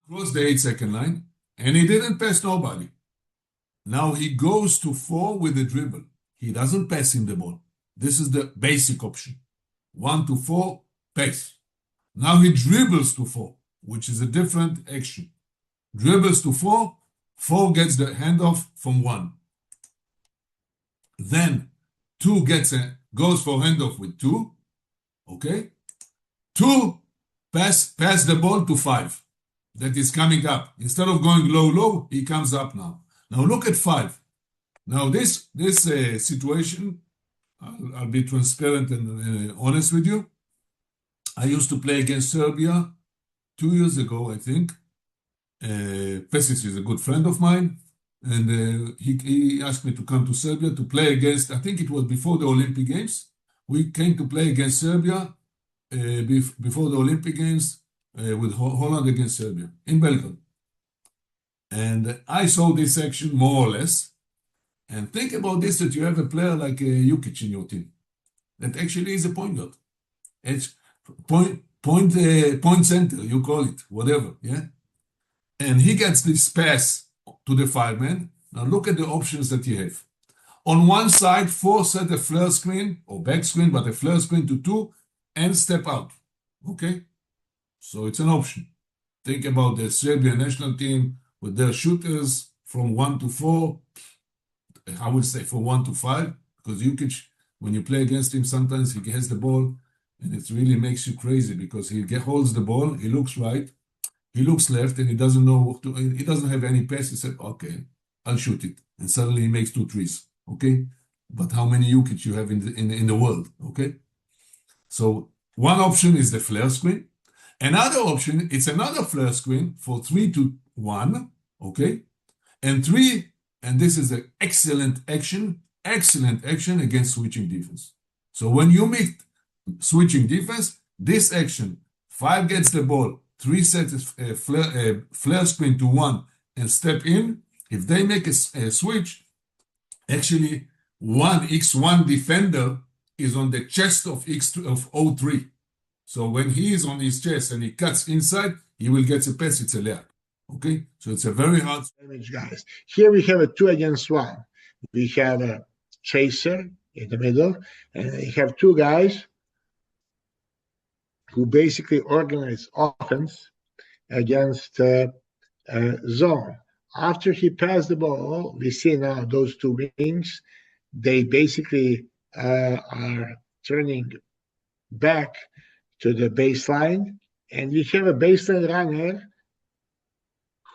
crossed the 8-second line, and he didn't pass nobody. Now he goes to 4 with the dribble. He doesn't pass him the ball. This is the basic option. 1 to 4, pass. Now he dribbles to 4, which is a different action. Dribbles to 4, 4 gets the handoff from 1. Then 2 goes for handoff with 2. Okay? 2 pass the ball to 5. That is coming up. Instead of going low, he comes up now. Now look at 5. Now this situation, I'll be transparent and honest with you. I used to play against Serbia 2 years ago, I think. Pesic is a good friend of mine, and he asked me to come to Serbia to play against, I think it was before the Olympic Games. We came to play against Serbia before the Olympic Games with Holland against Serbia in Belgrade. And I saw this action more or less. And think about this, that you have a player like Jokic in your team that actually is a point guard. It's point center, you call it, whatever, yeah? And he gets this pass to the 5-man. Now look at the options that you have. On one side, 4 set a flare screen or back screen, but a flare screen to 2 and step out. Okay? So it's an option. Think about the Serbian national team with their shooters from 1 to 4. I would say from 1 to 5, because Jokic, when you play against him, sometimes he has the ball and it really makes you crazy because he holds the ball, he looks right, he looks left, and he doesn't know what to, he doesn't have any pass. He said, okay, I'll shoot it. And suddenly he makes 2 threes. Okay? But how many Jokic you have in the world? Okay? So one option is the flare screen. Another option, it's another flare screen for 3 to 1. Okay? And 3, and this is an excellent action against switching defense. So when you meet switching defense, this action, 5 gets the ball, 3 sets a flare screen to 1 and step in. If they make a switch, actually 1x1 defender is on the chest of O3. So when he is on his chest and he cuts inside, he will get a pass, it's a layup. Okay, so it's a very hard damage, guys. Here we have a 2 against 1. We have a chaser in the middle, and we have 2 guys who basically organize offense against zone. After he passed the ball, we see now those 2 wings, they basically are turning back to the baseline, and we have a baseline runner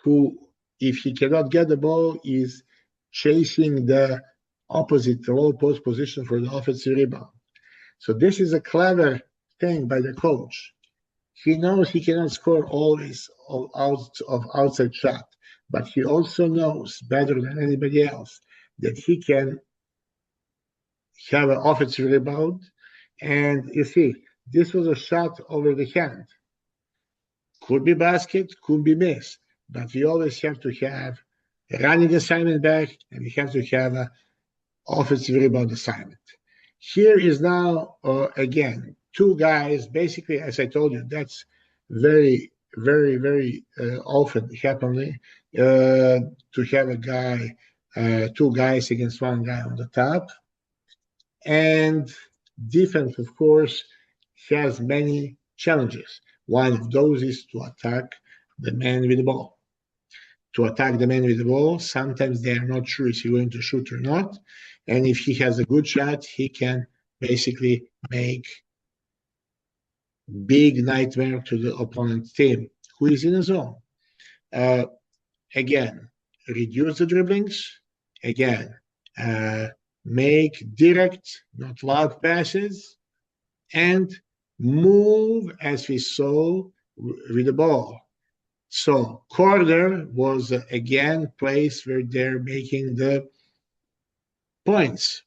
who, if he cannot get the ball, is chasing the opposite low post position for the offensive rebound. So this is a clever thing by the coach. He knows he cannot score always outside shot, but he also knows better than anybody else that he can have an offensive rebound. And you see, this was a shot over the hand. Could be basket, could be miss. But we always have to have a running assignment back, and we have to have an offensive rebound assignment. Here is now, again, 2 guys. Basically, as I told you, that's very, very, very often happening to have a guy, 2 guys against 1 guy on the top. And defense, of course, has many challenges. One of those is to attack the man with the ball. To attack the man with the ball, sometimes they are not sure if he's going to shoot or not. And if he has a good shot, he can basically make big nightmare to the opponent's team who is in a zone. Again, reduce the dribblings. Again, make direct, not loud passes. And move as we saw with the ball. So corner was again place where they're making the points.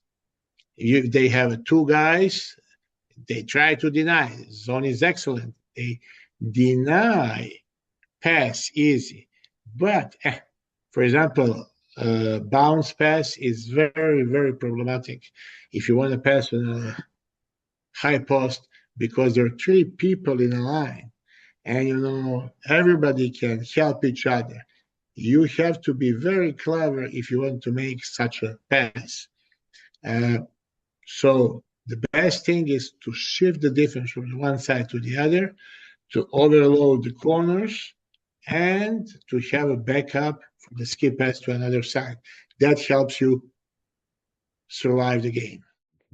If they have 2 guys, they try to deny. Zone is excellent. They deny pass easy. But, for example, bounce pass is very, very problematic. If you want to pass on a high post, because there are 3 people in a line. and everybody can help each other. You have to be very clever if you want to make such a pass. So the best thing is to shift the defense from one side to the other, to overload the corners, and to have a backup for the skip pass to another side. That helps you survive the game.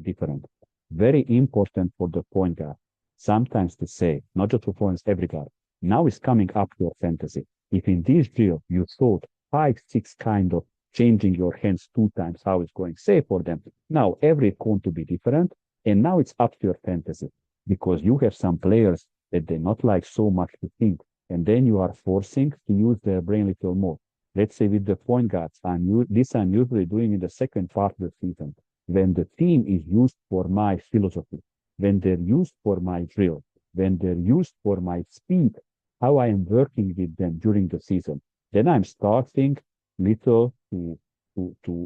Different. Very important for the point guard. Sometimes to say, not just performance every guard. Now it's coming up to your fantasy. If in this drill you thought 5, 6 kind of changing your hands 2 times, how it's going, say for them. Now every going to be different, and now it's up to your fantasy because you have some players that they not like so much to think, and then you are forcing to use their brain a little more. Let's say with the point guards, I'm usually doing in the second part of the season when the team is used for my philosophy, when they're used for my drill, when they're used for my speed, how I am working with them during the season. Then I'm starting little to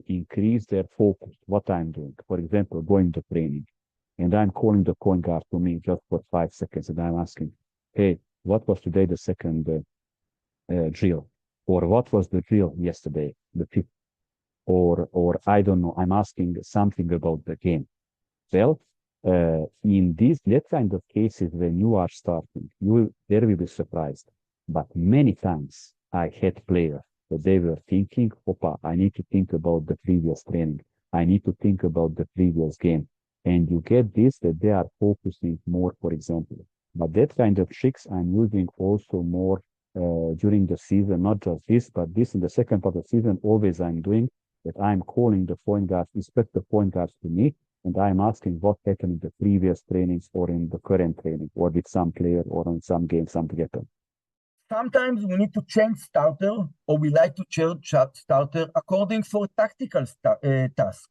increase their focus, what I'm doing. For example, going to training, and I'm calling the point guard to me just for 5 seconds, and I'm asking, hey, what was today the second drill? Or what was the drill yesterday, the fifth? Or I don't know, I'm asking something about the game. Well, in that kind of cases, when you are starting, there will be surprised. But many times I had players that they were thinking, Opa, I need to think about the previous training. I need to think about the previous game. And you get this, that they are focusing more, for example. But that kind of tricks I'm using also more during the season, not just this, but this in the second part of the season, always I'm doing that I'm calling the point guards, expect the point guards to me, and I'm asking what happened in the previous trainings or in the current training or with some player or on some game, something happened. Sometimes we need to change starter, or we like to change starter according for a tactical task.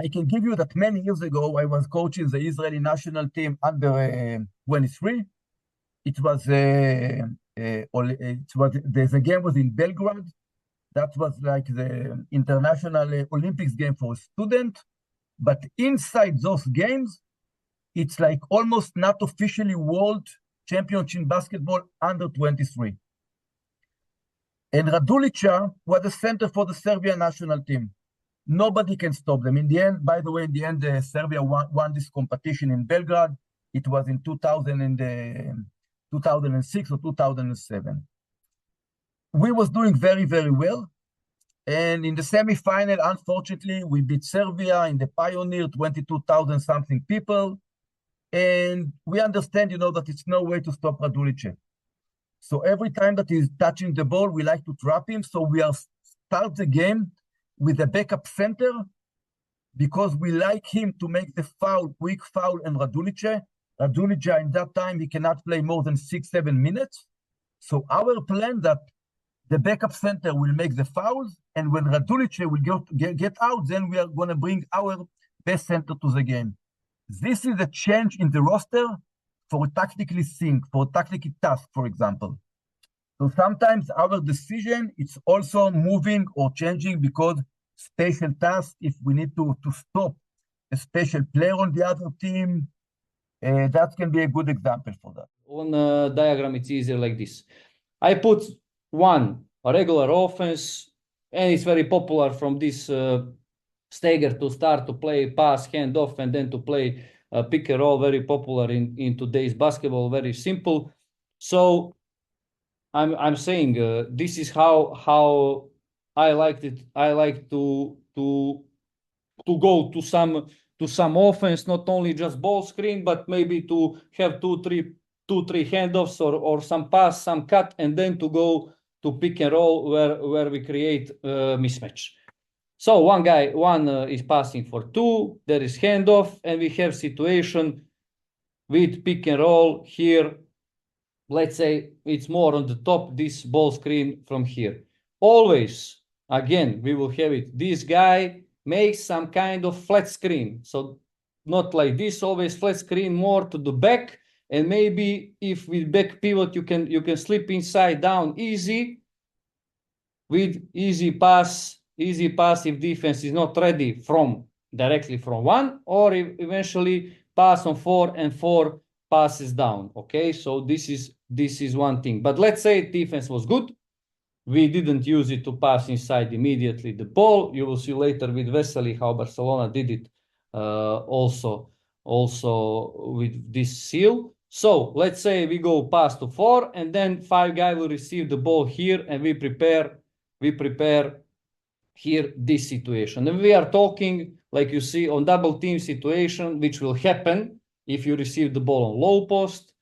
I can give you that many years ago, I was coaching the Israeli national team under 23. The game was in Belgrade. That was like the international Olympics game for a student. But inside those games, it's like almost not officially world championship basketball under 23. And Raduljica was the center for the Serbian national team. Nobody can stop them. In the end, by the way, Serbia won this competition in Belgrade. It was in 2006 or 2007. We was doing very, very well. And in the semifinal, unfortunately, we beat Serbia in the Pioneer, 22,000 something people. And we understand, that it's no way to stop Raduljica. So every time that he's touching the ball, we like to trap him. So we start the game with a backup center because we like him to make the quick foul, and Raduljica in that time, he cannot play more than 6-7 minutes. So our plan that the backup center will make the fouls, and when Raduljica will get out, then we are going to bring our best center to the game. This is a change in the roster for a tactically task, for example. So sometimes our decision, it's also moving or changing because special tasks, if we need to stop a special player on the other team, that can be a good example for that. On a diagram, it's easier like this. I put a regular offense, and it's very popular from this stagger to start to play pass, hand off, and then to play pick and roll, very popular in today's basketball, very simple. So I'm saying this is how I liked it. I like to go to some offense, not only just ball screen, but maybe to have two, three handoffs or some pass, some cut, and then to go to pick and roll where we create mismatch. So one is passing for 2, there is handoff, and we have situation with pick and roll here. Let's say it's more on the top, this ball screen from here. Always, again, we will have it. This guy makes some kind of flat screen. So not like this, always flat screen, more to the back. And maybe if with back pivot, you can slip inside down easy with easy pass if defense is not ready directly from 1, or eventually pass on 4 and 4 passes down. Okay, so this is one thing. But let's say defense was good. We didn't use it to pass inside immediately the ball. You will see later with Vesely how Barcelona did it also with this seal. So let's say we go pass to 4, and then 5 guy will receive the ball here, and we prepare here this situation. And we are talking, like you see, on double team situation, which will happen if you receive the ball on low post.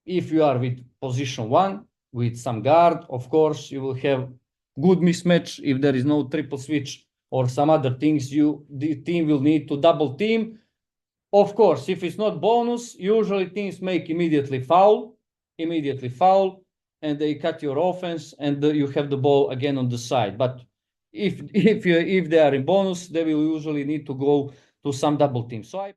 If you are with position 1 with some guard, of course, you will have good mismatch. If there is no triple switch or some other things, the team will need to double team. Of course, if it's not bonus, usually teams make immediately foul, and they cut your offense, and you have the ball again on the side. But if they are in bonus, they will usually need to go to some double team. So